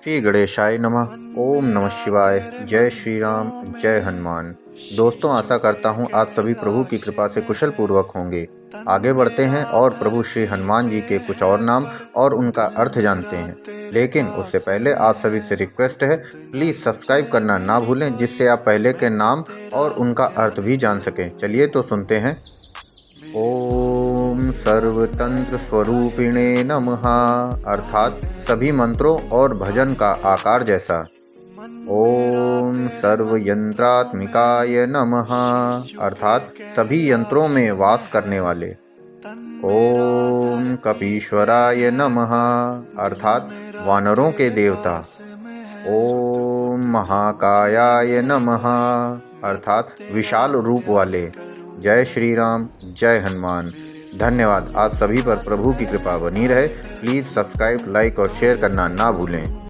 श्री गणेशाय नमः। ओम नमः शिवाय। जय श्री राम, जय हनुमान। दोस्तों, आशा करता हूँ आप सभी प्रभु की कृपा से कुशल पूर्वक होंगे। आगे बढ़ते हैं और प्रभु श्री हनुमान जी के कुछ और नाम और उनका अर्थ जानते हैं। लेकिन उससे पहले आप सभी से रिक्वेस्ट है, प्लीज़ सब्सक्राइब करना ना भूलें, जिससे आप पहले के नाम और उनका अर्थ भी जान सकें। चलिए तो सुनते हैं। ओम सर्वतंत्र स्वरूपिणे नमः, अर्थात सभी मंत्रों और भजन का आकार जैसा। ओम सर्वयंत्रात्मिकाय नमः, अर्थात सभी यंत्रों में वास करने वाले। ओम कपीश्वराय नमः, अर्थात वानरों के देवता। ओम महाकायाय नमः, अर्थात विशाल रूप वाले। जय श्री राम, जय हनुमान। धन्यवाद। आप सभी पर प्रभु की कृपा बनी रहे। प्लीज़ सब्सक्राइब, लाइक और शेयर करना ना भूलें।